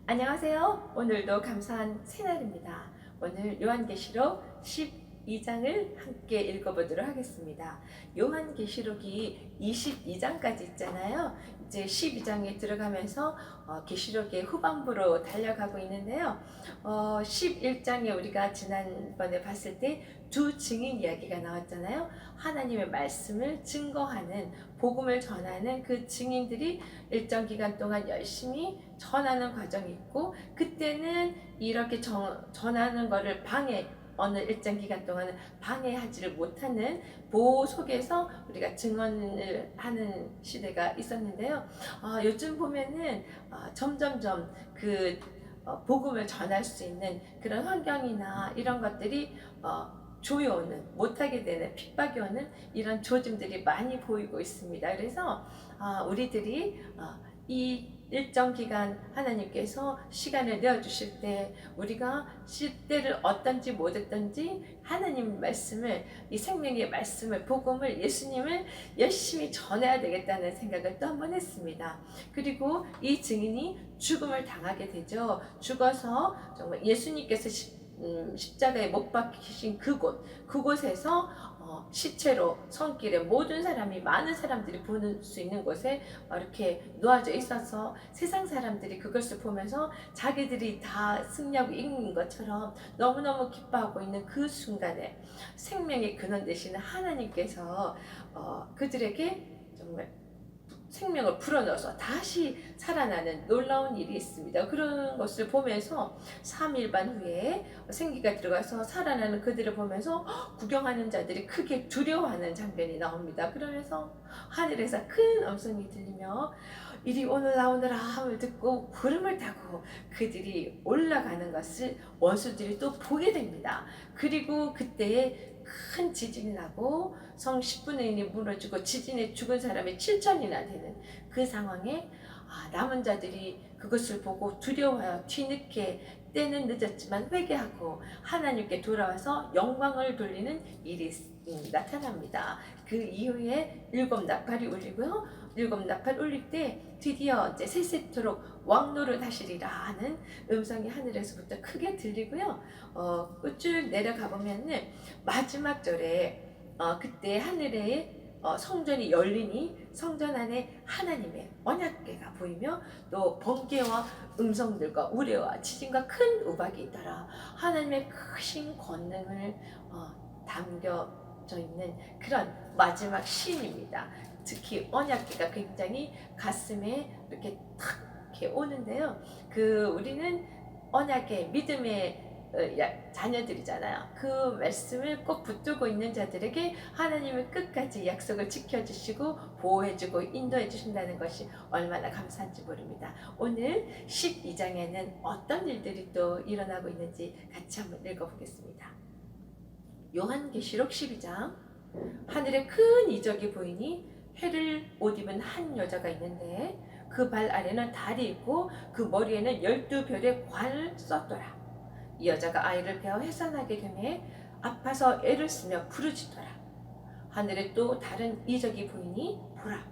안녕하세요. 오늘도 감사한 새날입니다. 오늘 요한계시록 12장을 함께 읽어보도록 하겠습니다. 요한계시록이 22장까지 있잖아요. 이제 12장에 들어가면서 계시록의 후반부로 달려가고 있는데요. 11장에 우리가 지난번에 봤을 때 두 증인 이야기가 나왔잖아요. 하나님의 말씀을 증거하는, 복음을 전하는 그 증인들이 일정 기간 동안 열심히 전하는 과정이 있고, 그때는 이렇게 전하는 거를 어느 일정 기간 동안은 방해하지를 못하는 보호 속에서 우리가 증언을 하는 시대가 있었는데요. 요즘 보면은 점점점 복음을 전할 수 있는 그런 환경이나 이런 것들이 조여오는, 못하게 되는, 핍박이 오는 이런 조짐들이 많이 보이고 있습니다. 그래서 우리들이 이 일정 기간 하나님께서 시간을 내어주실 때 우리가 시대를 어떤지 못했던지 하나님 말씀을, 이 생명의 말씀을, 복음을, 예수님을 열심히 전해야 되겠다는 생각을 또 한 번 했습니다. 그리고 이 증인이 죽음을 당하게 되죠. 죽어서 정말 예수님께서 십자가에 못 박히신 그곳에서 시체로 손길에 모든 사람이, 많은 사람들이 보는 수 있는 곳에 이렇게 놓아져 있어서 세상 사람들이 그것을 보면서 자기들이 다 승리하고 이긴 것처럼 너무너무 기뻐하고 있는 그 순간에 생명의 근원 되시는 하나님께서 그들에게 정말 생명을 불어넣어서 다시 살아나는 놀라운 일이 있습니다. 그런 것을 보면서 3일반 후에 생기가 들어가서 살아나는 그들을 보면서 구경하는 자들이 크게 두려워하는 장면이 나옵니다. 그러면서 하늘에서 큰 음성이 들리며 이리 오너라 함을 듣고 구름을 타고 그들이 올라가는 것을 원수들이 또 보게 됩니다. 그리고 그때에 큰 지진이 나고 성 10분의 1이 무너지고 지진에 죽은 사람이 7천이나 되는 그 상황에 남은 자들이 그것을 보고 두려워하여 뒤늦게, 때는 늦었지만 회개하고 하나님께 돌아와서 영광을 돌리는 일이 나타납니다. 그 이후에 일곱 나팔이 울리고요. 일곱 나팔 울릴 때 드디어 이제 세세토록 왕노릇 하시리라 하는 음성이 하늘에서부터 크게 들리고요. 쭉 내려가 보면은 마지막 절에 그때 하늘에 성전이 열리니 성전 안에 하나님의 언약궤가 보이며 또 번개와 음성들과 우레와 지진과 큰 우박이 있더라. 하나님의 크신 권능을 담겨져 있는 그런 마지막 시인입니다. 특히 언약궤가 굉장히 가슴에 이렇게 탁 이렇게 오는데요. 우리는 언약의 믿음의 자녀들이잖아요. 그 말씀을 꼭 붙들고 있는 자들에게 하나님은 끝까지 약속을 지켜주시고 보호해주고 인도해주신다는 것이 얼마나 감사한지 모릅니다. 오늘 12장에는 어떤 일들이 또 일어나고 있는지 같이 한번 읽어보겠습니다. 요한계시록 12장. 하늘에 큰 이적이 보이니 해를 옷 입은 한 여자가 있는데 그 발 아래는 달이 있고 그 머리에는 12별의 관을 썼더라. 이 여자가 아이를 베어 해산하게 되매 아파서 애를 쓰며 부르짖더라. 하늘에 또 다른 이적이 보이니 보라,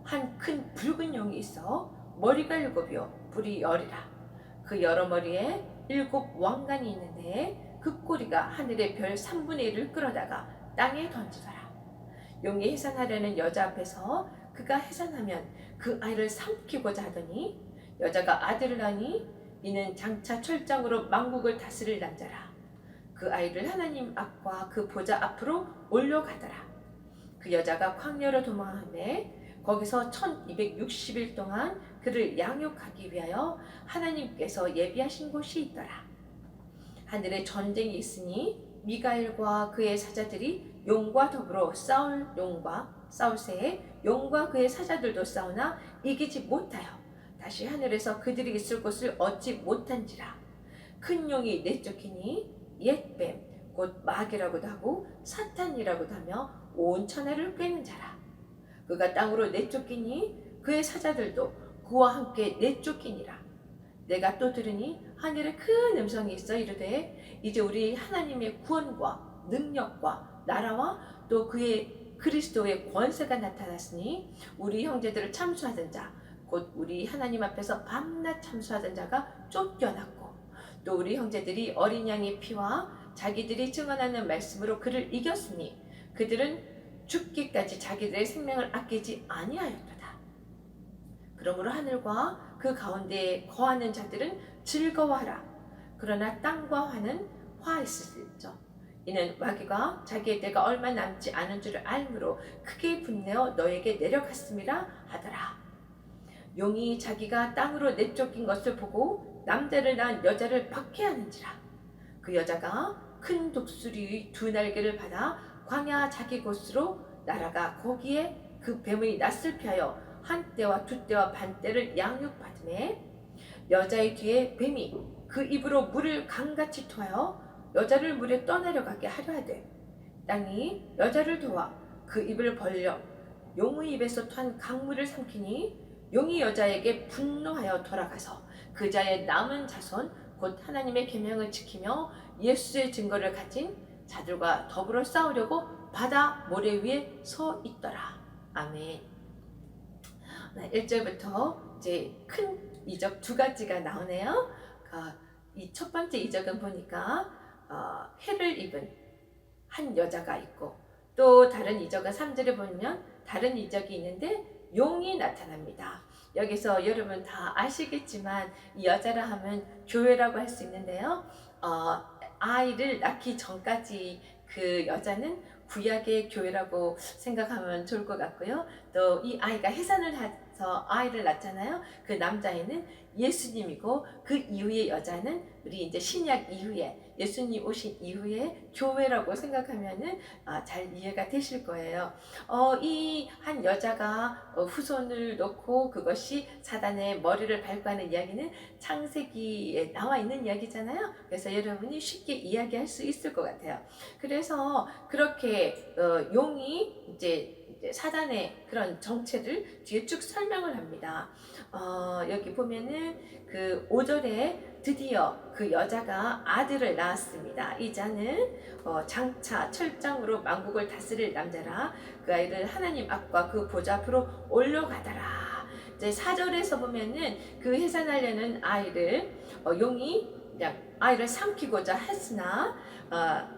한 큰 붉은 용이 있어 머리가 7이요 뿔이 10이라. 그 여러 머리에 7 왕관이 있는데 그 꼬리가 하늘의 별 3분의 1을 끌어다가 땅에 던지더라. 용이 해산하려는 여자 앞에서 그가 해산하면 그 아이를 삼키고자 하더니 여자가 아들을 낳으니 이는 장차 철장으로 만국을 다스릴 남자라. 그 아이를 하나님 앞과 그 보좌 앞으로 올려가더라. 그 여자가 광야로 도망하매 거기서 1260일 동안 그를 양육하기 위하여 하나님께서 예비하신 곳이 있더라. 하늘에 전쟁이 있으니 미가엘과 그의 사자들이 용과 더불어 싸울 새에 용과 그의 사자들도 싸우나 이기지 못하여 다시 하늘에서 그들이 있을 곳을 얻지 못한지라. 큰 용이 내쫓기니 옛뱀 곧 마귀라고도 하고 사탄이라고도 하며 온 천하를 꿰는 자라. 그가 땅으로 내쫓기니 그의 사자들도 그와 함께 내쫓기니라. 내가 또 들으니 하늘에 큰 음성이 있어 이르되 이제 우리 하나님의 구원과 능력과 나라와 또 그의 그리스도의 권세가 나타났으니 우리 형제들을 참수하던 자 곧 우리 하나님 앞에서 밤낮 참수하던 자가 쫓겨났고 또 우리 형제들이 어린 양의 피와 자기들이 증언하는 말씀으로 그를 이겼으니 그들은 죽기까지 자기들의 생명을 아끼지 아니하였도다. 그러므로 하늘과 그 가운데에 거하는 자들은 즐거워하라. 그러나 땅과 화는 화했을지죠. 이는 마귀가 자기의 때가 얼마 남지 않은 줄을 알므로 크게 분내어 너에게 내려갔음이라 하더라. 용이 자기가 땅으로 내쫓긴 것을 보고 남자를 낳은 여자를 박해하는지라. 그 여자가 큰 독수리의 두 날개를 받아 광야 자기 곳으로 날아가 거기에 그 뱀의 낯을 피하여 한 떼와 두 떼와 반 떼를 양육받음에 여자의 뒤에 뱀이 그 입으로 물을 강같이 토하여 여자를 물에 떠내려가게 하려 하되 땅이 여자를 도와 그 입을 벌려 용의 입에서 토한 강물을 삼키니 용이 여자에게 분노하여 돌아가서 그 자의 남은 자손 곧 하나님의 계명을 지키며 예수의 증거를 가진 자들과 더불어 싸우려고 바다 모래 위에 서 있더라. 아멘. 1절부터 이제 큰 이적 두 가지가 나오네요. 이 첫 번째 이적은 보니까 해를 입은 한 여자가 있고 또 다른 이적은 3절에 보면 다른 이적이 있는데 용이 나타납니다. 여기서 여러분 다 아시겠지만 이 여자라 하면 교회라고 할 수 있는데요. 아이를 낳기 전까지 그 여자는 구약의 교회라고 생각하면 좋을 것 같고요. 또 이 아이가 해산을 해서 아이를 낳잖아요. 그 남자애는 예수님이고 그 이후의 여자는 우리 이제 신약 이후에 예수님 오신 이후에 교회라고 생각하면은 잘 이해가 되실 거예요. 이 한 여자가 후손을 놓고 그것이 사단의 머리를 밟고 하는 이야기는 창세기에 나와 있는 이야기잖아요. 그래서 여러분이 쉽게 이야기할 수 있을 것 같아요. 그래서 그렇게 용이 이제 사단의 그런 정체를 뒤에 쭉 설명을 합니다. 여기 보면은 그 5절에 드디어 그 여자가 아들을 낳았습니다. 이 자는 장차 철장으로 만국을 다스릴 남자라. 그 아이를 하나님 앞과 그 보좌 앞으로 올려가더라. 이제 4절에서 보면은 그 해산하려는 아이를 용이 그냥 아이를 삼키고자 했으나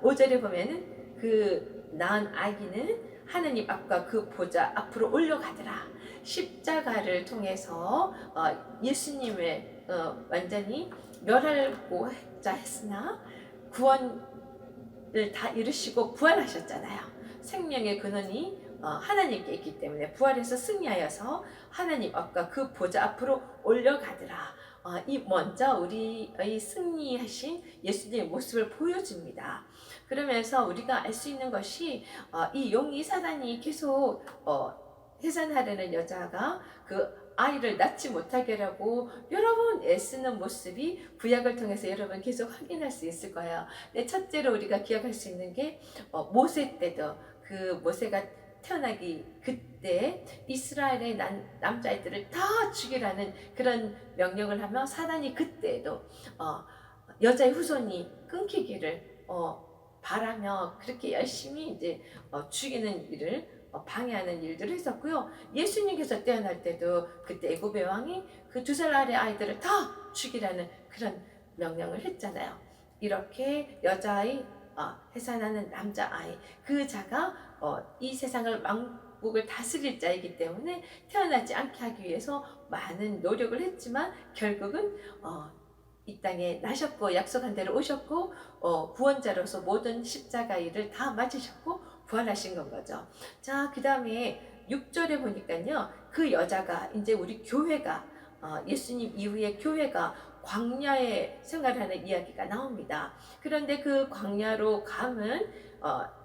5절에 보면은 그 낳은 아기는 하나님 앞과 그 보좌 앞으로 올려가더라. 십자가를 통해서 예수님을 완전히 멸하려고 했으나 구원을 다 이루시고 부활하셨잖아요. 생명의 근원이 하나님께 있기 때문에 부활해서 승리하여서 하나님 앞과 그 보좌 앞으로 올려가더라. 이 먼저 우리의 승리하신 예수님의 모습을 보여줍니다. 그러면서 우리가 알 수 있는 것이 이 용이 사단이 계속 해산하려는 여자가 그 아이를 낳지 못하게 하고 여러 번 애쓰는 모습이 구약을 통해서 여러분 계속 확인할 수 있을 거예요. 근데 첫째로 우리가 기억할 수 있는 게 모세 때도 그 모세가 태어나기 그때 이스라엘의 남자아이들을 다 죽이라는 그런 명령을 하며 사단이 그때도 여자의 후손이 끊기기를 바라며 그렇게 열심히 이제 죽이는 일을 방해하는 일들을 했었고요. 예수님께서 태어날 때도 그때 애굽의 왕이 그 2살 아래 아이들을 다 죽이라는 그런 명령을 했잖아요. 이렇게 여자아이 해산하는 남자아이 그 자가 이 세상을 왕국을 다스릴 자이기 때문에 태어나지 않게 하기 위해서 많은 노력을 했지만 결국은 이 땅에 나셨고 약속한 대로 오셨고 구원자로서 모든 십자가 일을 다 마치셨고 부활하신 건 거죠. 자, 그 다음에 6절에 보니까요. 그 여자가 이제 우리 교회가 예수님 이후에 교회가 광야에 생활하는 이야기가 나옵니다. 그런데 그 광야로 감은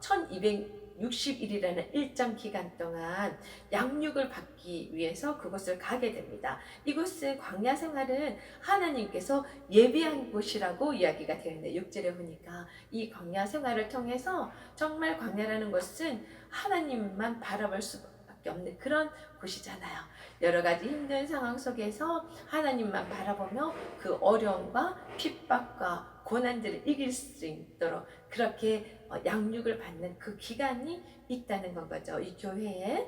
1260일이라는 일정 기간 동안 양육을 받기 위해서 그곳을 가게 됩니다. 이곳은 광야 생활은 하나님께서 예비한 곳이라고 이야기가 되는데 6절에 보니까 이 광야 생활을 통해서 정말 광야라는 것은 하나님만 바라볼 수밖에 없는 그런 곳이잖아요. 여러 가지 힘든 상황 속에서 하나님만 바라보며 그 어려움과 핍박과 고난들을 이길 수 있도록 그렇게 양육을 받는 그 기간이 있다는 건 거죠. 이 교회에.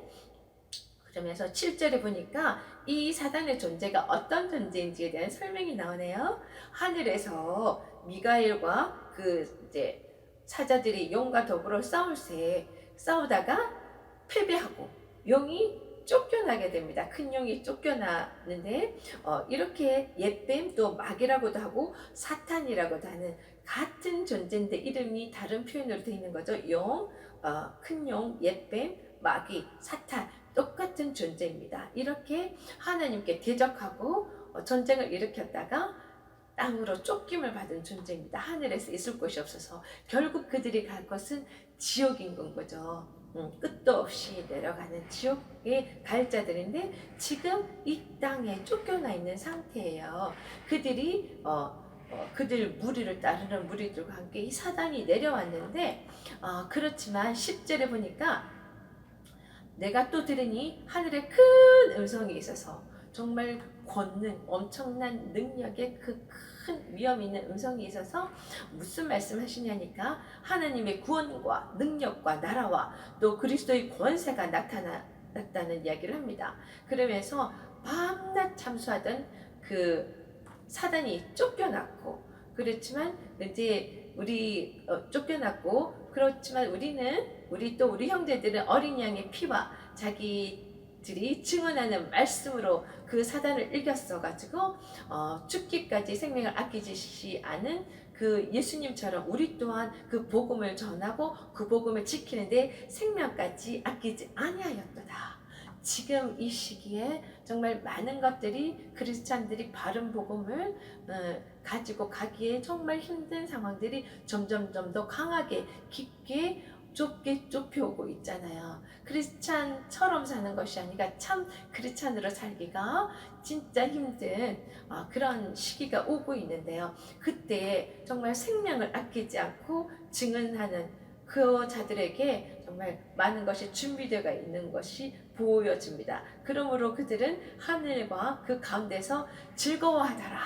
그러면서 7절에 보니까 이 사단의 존재가 어떤 존재인지에 대한 설명이 나오네요. 하늘에서 미가엘과 그 이제 사자들이 용과 더불어 싸우다가 패배하고 용이 쫓겨나게 됩니다. 큰 용이 쫓겨나는데 이렇게 옛뱀 또 마귀라고도 하고 사탄이라고도 하는 같은 존재인데 이름이 다른 표현으로 되어 있는 거죠. 용, 큰 용, 옛뱀, 마귀, 사탄 똑같은 존재입니다. 이렇게 하나님께 대적하고 전쟁을 일으켰다가 땅으로 쫓김을 받은 존재입니다. 하늘에서 있을 곳이 없어서 결국 그들이 갈 것은 지옥인 건 거죠. 끝도 없이 내려가는 지옥에 갈 자들인데 지금 이 땅에 쫓겨나 있는 상태예요. 그들이 그들 무리를 따르는 무리들과 함께 이 사단이 내려왔는데 그렇지만 10절에 보니까 내가 또 들으니 하늘에 큰 음성이 있어서 정말 권능, 엄청난 능력의 그 큰 위험 있는 음성이 있어서 무슨 말씀하시냐니까 하나님의 구원과 능력과 나라와 또 그리스도의 권세가 나타났다는 이야기를 합니다. 그러면서 밤낮 참수하던 그 사단이 쫓겨났고 그렇지만 이제 우리 쫓겨났고 그렇지만 우리 형제들은 어린 양의 피와 자기들이 증언하는 말씀으로 그 사단을 이겼어 가지고 죽기까지 생명을 아끼지 않은 그 예수님처럼 우리 또한 그 복음을 전하고 그 복음을 지키는데 생명까지 아끼지 아니하였도다. 지금 이 시기에 정말 많은 것들이 크리스찬들이 바른 복음을 가지고 가기에 정말 힘든 상황들이 점점 더 강하게 깊게 좁게 좁혀오고 있잖아요. 크리스찬처럼 사는 것이 아니라 참 크리스찬으로 살기가 진짜 힘든 그런 시기가 오고 있는데요. 그때 정말 생명을 아끼지 않고 증언하는 그 자들에게 정말 많은 것이 준비되어 있는 것이 보여집니다. 그러므로 그들은 하늘과 그 가운데서 즐거워하더라.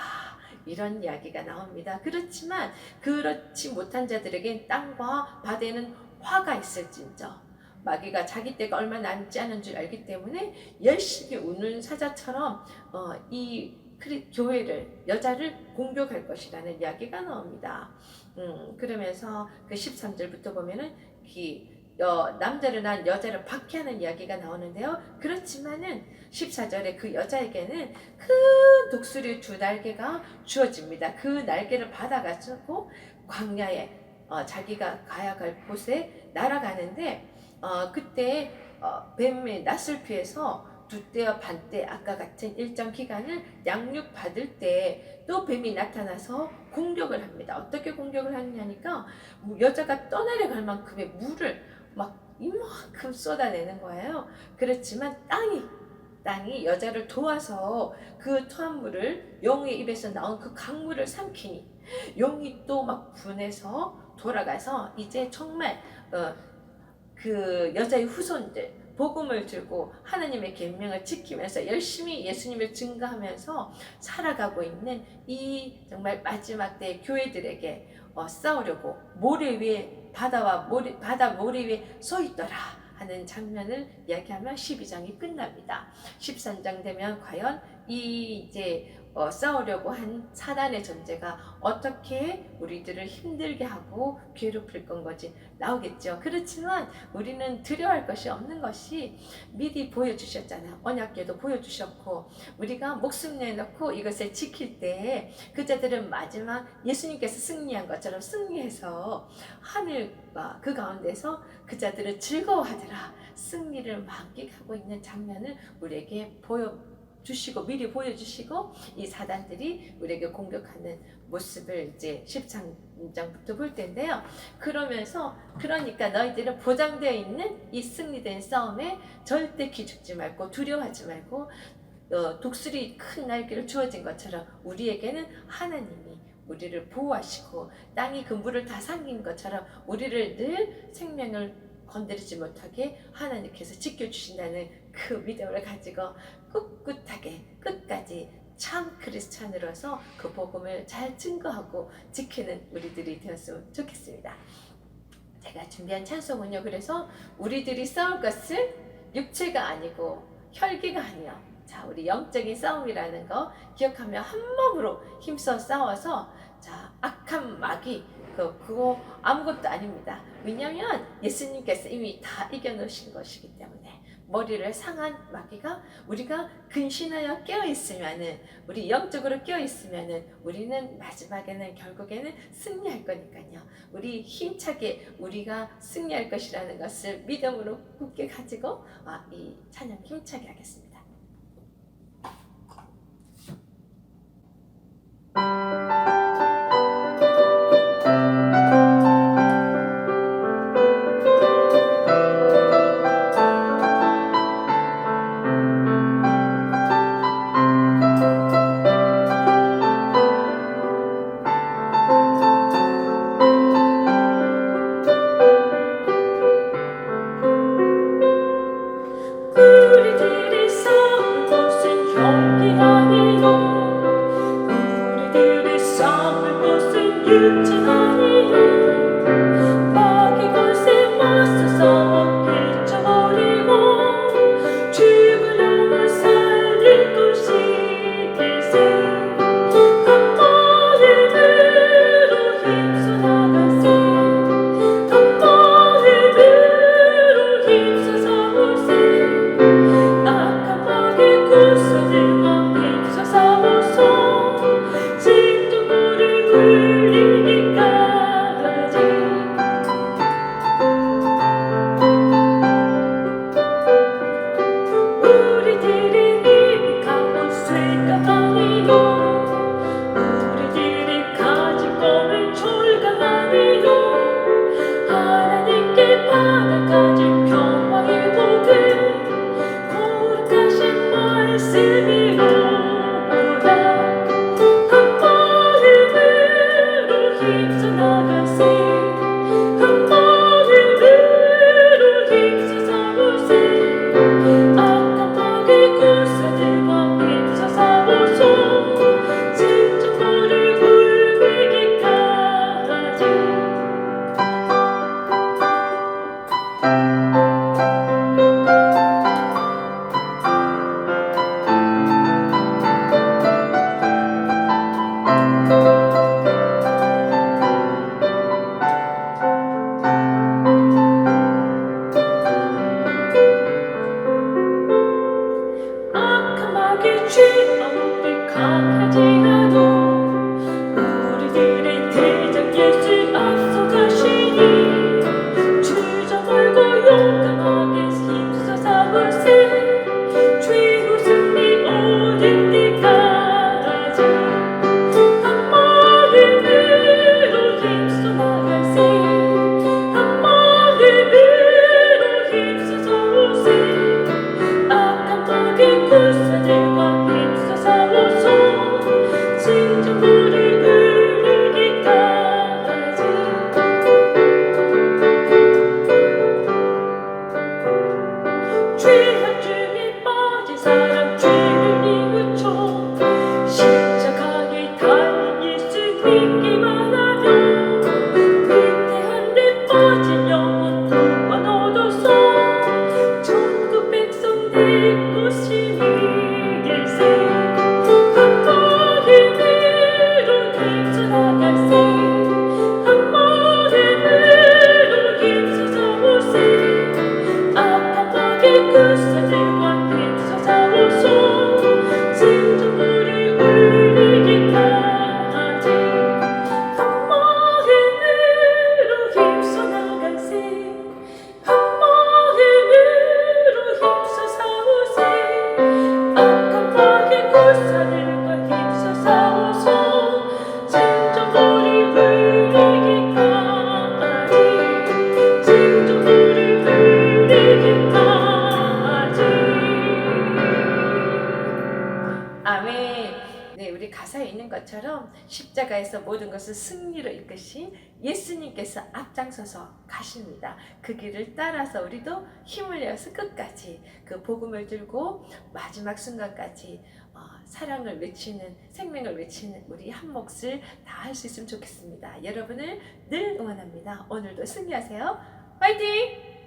이런 이야기가 나옵니다. 그렇지만 그렇지 못한 자들에겐 땅과 바다에는 화가 있을진저 마귀가 자기 때가 얼마 남지 않은 줄 알기 때문에 열심히 우는 사자처럼 이 교회를 여자를 공격할 것이라는 이야기가 나옵니다. 그러면서 그 13절부터 보면은 남자를 낳은 여자를 박해하는 이야기가 나오는데요. 그렇지만은 14절에 그 여자에게는 큰 독수리 2날개가 주어집니다. 그 날개를 받아가지고 광야에 자기가 가야 갈 곳에 날아가는데 그때 뱀의 낯을 피해서 두때와 반때 아까 같은 일정 기간을 양육 받을 때 또 뱀이 나타나서 공격을 합니다. 어떻게 공격을 하느냐니까 여자가 떠나려 갈 만큼의 물을 막 이만큼 쏟아내는 거예요. 그렇지만 땅이 여자를 도와서 그 토한물을 용의 입에서 나온 그 강물을 삼키니 용이 또 막 분해서 돌아가서 이제 정말 그 여자의 후손들 복음을 들고 하나님의 계명을 지키면서 열심히 예수님을 증거하면서 살아가고 있는 이 정말 마지막 때 교회들에게 싸우려고 바다 모래 위에 서 있더라 하는 장면을 이야기하면 12장이 끝납니다. 13장 되면 과연 이 이제 싸우려고 한 사단의 존재가 어떻게 우리들을 힘들게 하고 괴롭힐 건지 나오겠죠. 그렇지만 우리는 두려워할 것이 없는 것이 미리 보여주셨잖아요. 언약궤도 보여주셨고 우리가 목숨 내놓고 이것을 지킬 때 그 자들은 마지막 예수님께서 승리한 것처럼 승리해서 하늘과 그 가운데서 그 자들은 즐거워하더라. 승리를 만끽하고 있는 장면을 우리에게 미리 보여주시고 이 사단들이 우리에게 공격하는 모습을 이제 13장부터 볼 텐데요. 그러니까 너희들은 보장되어 있는 이 승리된 싸움에 절대 기죽지 말고 두려워하지 말고 독수리 큰 날개를 주어진 것처럼 우리에게는 하나님이 우리를 보호하시고 땅이 그 물을 다 삼긴 것처럼 우리를 늘 생명을 건드리지 못하게 하나님께서 지켜주신다는 그 믿음을 가지고 꿋꿋하게 끝까지 참 크리스찬으로서 그 복음을 잘 증거하고 지키는 우리들이 되었으면 좋겠습니다. 제가 준비한 찬송은요. 그래서 우리들이 싸울 것은 육체가 아니고 혈기가 아니요. 자, 우리 영적인 싸움이라는 거 기억하며 한 몸으로 힘써 싸워서 자, 악한 마귀 그거 아무것도 아닙니다. 왜냐하면 예수님께서 이미 다 이겨놓으신 것이기 때문에 머리를 상한 마귀가 우리가 근신하여 깨어있으면은 우리 영적으로 깨어있으면은 우리는 마지막에는 결국에는 승리할 거니까요. 우리 힘차게 우리가 승리할 것이라는 것을 믿음으로 굳게 가지고 이 찬양 힘차게 하겠습니다. 우리들이 싸울 것은 경기 아니요 우리들이 싸울 것은 육체 아니요 마귀 권세 맞서 싸워 깨쳐버리고 죽은 영을 살릴 것이기세 한 마음으로 힘써 나가세 한 마음으로 힘써 싸우세 악한 마귀 구서들과 힘써 싸워서 진정물을 흘리기까지 우리들이 이미 강없을까 아니요 우리들이 가진 것은 졸강하니요 하나님께 받아가진 평화의 복을 거룩하신 말씀이로다 한 마음으로 힘써 나가세 한 마음으로 힘써 싸우세 악한 마귀 구사들과 힘써 싸워서 진정물을 울리기까지 악한 마귀 죄 아무리 강하지 않아도 우리들의 대장 예수 앞서가시니 주저말고 용감하게 힘써 싸우세 죄로 승리 얻을 때까지 한 마음으로 힘써 나가세 한 마음으로 힘써 싸우세 악한 마귀 구사들과 힘써 싸워서 진정물을 흘리기까지 죄악 중에 빠진 사람 죄를 뉘우쳐 십자가에 달린 예수 믿기만 하면 위태한 데 빠진 영혼 구원 얻어서 천국 백성 될 것이니일세 한 마음으로 힘써 나가세 한 마음으로 힘써 싸우세 악한 마귀 구사들과 힘써 싸워서 진정물을 울리기까지 한 마음으로 힘써 나가세 한 마음으로 힘써 싸우세 악한 마귀 구사들과 힘써 싸워서 진정물을 흘리기까지 진정물을 흘리기까지 아멘. 네, 우리 가사에 있는 것처럼 십자가에서 모든 것을 승리로 이끄신 예수님께서 앞장서서 가십니다. 그 길을 따라서 우리도 힘을 내어서 끝까지 그 복음을 들고 마지막 순간까지 사랑을 외치는, 생명을 외치는 우리 한 몫을 다 할 수 있으면 좋겠습니다. 여러분을 늘 응원합니다. 오늘도 승리하세요. 화이팅!